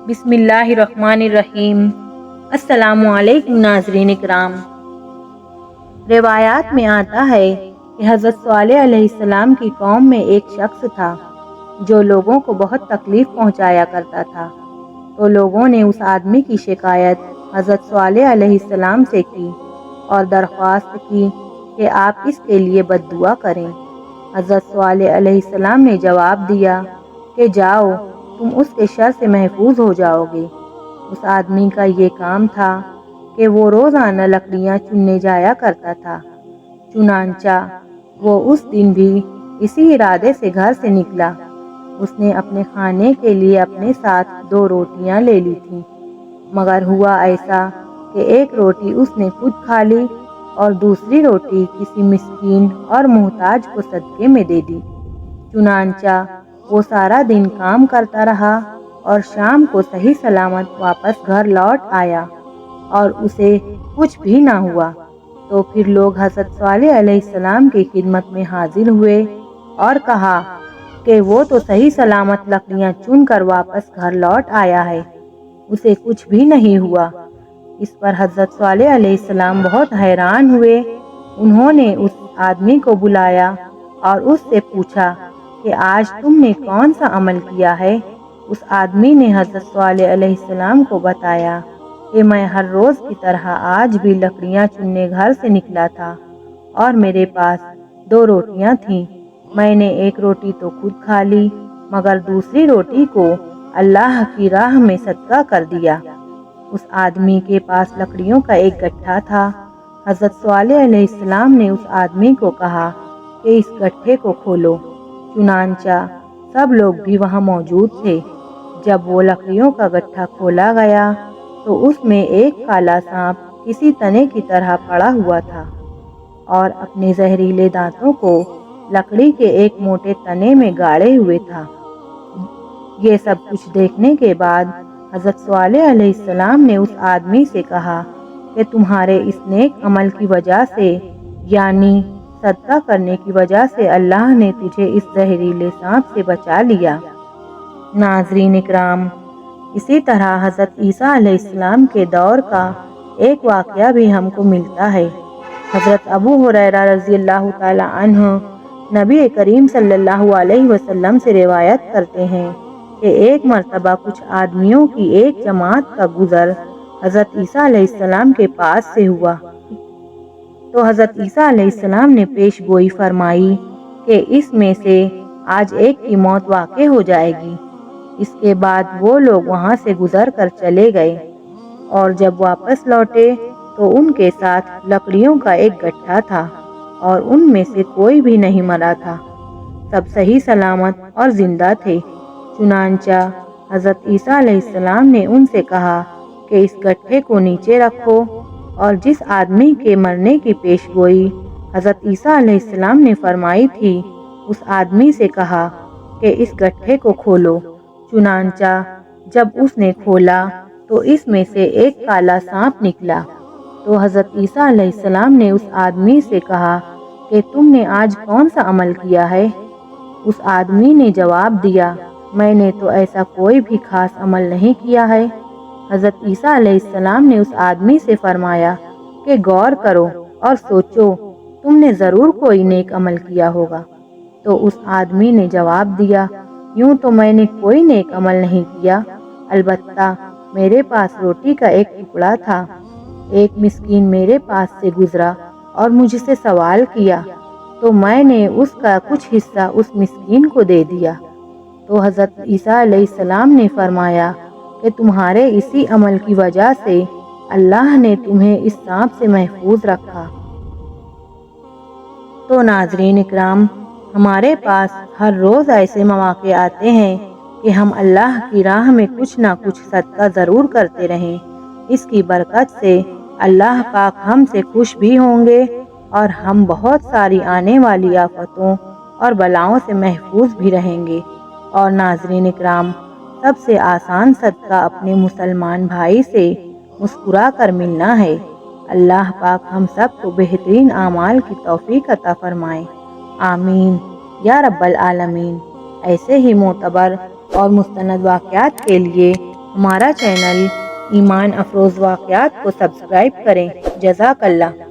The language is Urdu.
بسم اللہ الرحمن الرحیم۔ السلام علیکم ناظرین اکرام۔ روایات میں آتا ہے کہ حضرت صالح علیہ السلام کی قوم میں ایک شخص تھا جو لوگوں کو بہت تکلیف پہنچایا کرتا تھا، تو لوگوں نے اس آدمی کی شکایت حضرت صالح علیہ السلام سے کی اور درخواست کی کہ آپ اس کے لیے بد دعا کریں۔ حضرت صالح علیہ السلام نے جواب دیا کہ جاؤ، تم اس کے شر سے محفوظ ہو جاؤ گے۔ اس آدمی کا یہ کام تھا کہ وہ روزانہ لکڑیاں چننے جایا کرتا تھا، چنانچہ وہ اس دن بھی اسی ارادے سے گھر سے نکلا۔ اس نے اپنے کھانے کے لیے اپنے ساتھ 2 روٹیاں لے لی تھیں، مگر ہوا ایسا کہ ایک روٹی اس نے خود کھا لی اور دوسری روٹی کسی مسکین اور محتاج کو صدقے میں دے دی۔ چنانچہ وہ سارا دن کام کرتا رہا اور شام کو صحیح سلامت واپس گھر لوٹ آیا اور اسے کچھ بھی نہ ہوا۔ تو پھر لوگ حضرت صالح علیہ السلام کی خدمت میں حاضر ہوئے اور کہا کہ وہ تو صحیح سلامت لکڑیاں چن کر واپس گھر لوٹ آیا ہے، اسے کچھ بھی نہیں ہوا۔ اس پر حضرت صالح علیہ السلام بہت حیران ہوئے۔ انہوں نے اس آدمی کو بلایا اور اس سے پوچھا کہ آج تم نے کون سا عمل کیا ہے؟ اس آدمی نے حضرت صالح علیہ السلام کو بتایا کہ میں ہر روز کی طرح آج بھی لکڑیاں چننے گھر سے نکلا تھا اور میرے پاس 2 روٹیاں تھیں۔ میں نے ایک روٹی تو خود کھا لی، مگر دوسری روٹی کو اللہ کی راہ میں صدقہ کر دیا۔ اس آدمی کے پاس لکڑیوں کا ایک گٹھا تھا۔ حضرت صالح علیہ السلام نے اس آدمی کو کہا کہ اس گٹھے کو کھولو۔ چنانچہ سب لوگ بھی وہاں موجود تھے۔ جب وہ لکڑیوں کا گٹھا کھولا گیا تو اس میں ایک کالا سانپ کسی تنے کی طرح پڑا ہوا تھا اور اپنے زہریلے دانتوں کو لکڑی کے ایک موٹے تنے میں گاڑے ہوئے تھا۔ یہ سب کچھ دیکھنے کے بعد حضرت صالح علیہ السلام نے اس آدمی سے کہا کہ تمہارے اس نیک عمل کی وجہ سے، یعنی صدقہ کرنے کی وجہ سے، اللہ نے تجھے اس زہریلے سانپ سے بچا لیا۔ ناظرین اکرام، اسی طرح حضرت عیسیٰ علیہ السلام کے دور کا ایک واقعہ بھی ہم کو ملتا ہے۔ حضرت ابو ہریرہ رضی اللہ تعالی عنہ نبی کریم صلی اللہ علیہ وسلم سے روایت کرتے ہیں کہ ایک مرتبہ کچھ آدمیوں کی ایک جماعت کا گزر حضرت عیسیٰ علیہ السلام کے پاس سے ہوا، تو حضرت عیسیٰ علیہ السلام نے پیش گوئی فرمائی کہ اس میں سے آج ایک کی موت واقع ہو جائے گی۔ اس کے بعد وہ لوگ وہاں سے گزر کر چلے گئے اور جب واپس لوٹے تو ان کے ساتھ لکڑیوں کا ایک گٹھا تھا اور ان میں سے کوئی بھی نہیں مرا تھا، سب صحیح سلامت اور زندہ تھے۔ چنانچہ حضرت عیسیٰ علیہ السلام نے ان سے کہا کہ اس گٹھے کو نیچے رکھو، اور جس آدمی کے مرنے کی پیش گوئی حضرت عیسیٰ علیہ السلام نے فرمائی تھی، اس آدمی سے کہا کہ اس گٹھے کو کھولو۔ چنانچہ جب اس نے کھولا تو اس میں سے ایک کالا سانپ نکلا۔ تو حضرت عیسیٰ علیہ السلام نے اس آدمی سے کہا کہ تم نے آج کون سا عمل کیا ہے؟ اس آدمی نے جواب دیا، میں نے تو ایسا کوئی بھی خاص عمل نہیں کیا ہے۔ حضرت عیسیٰ علیہ السلام نے اس آدمی سے فرمایا کہ غور کرو اور سوچو، تم نے ضرور کوئی نیک عمل کیا ہوگا۔ تو اس آدمی نے جواب دیا، یوں تو میں نے کوئی نیک عمل نہیں کیا، البتہ میرے پاس روٹی کا ایک ٹکڑا تھا۔ ایک مسکین میرے پاس سے گزرا اور مجھ سے سوال کیا، تو میں نے اس کا کچھ حصہ اس مسکین کو دے دیا۔ تو حضرت عیسیٰ علیہ السلام نے فرمایا کہ تمہارے اسی عمل کی وجہ سے اللہ نے تمہیں اس سانپ سے محفوظ رکھا۔ تو ناظرین اکرام، ہمارے پاس ہر روز ایسے مواقع آتے ہیں کہ ہم اللہ کی راہ میں کچھ نہ کچھ صدقہ ضرور کرتے رہیں۔ اس کی برکت سے اللہ پاک ہم سے خوش بھی ہوں گے اور ہم بہت ساری آنے والی آفتوں اور بلاؤں سے محفوظ بھی رہیں گے۔ اور ناظرین اکرام، سب سے آسان صدقہ اپنے مسلمان بھائی سے مسکرا کر ملنا ہے۔ اللہ پاک ہم سب کو بہترین اعمال کی توفیق عطا فرمائے، آمین یا رب العالمین۔ ایسے ہی معتبر اور مستند واقعات کے لیے ہمارا چینل ایمان افروز واقعات کو سبسکرائب کریں۔ جزاک اللہ۔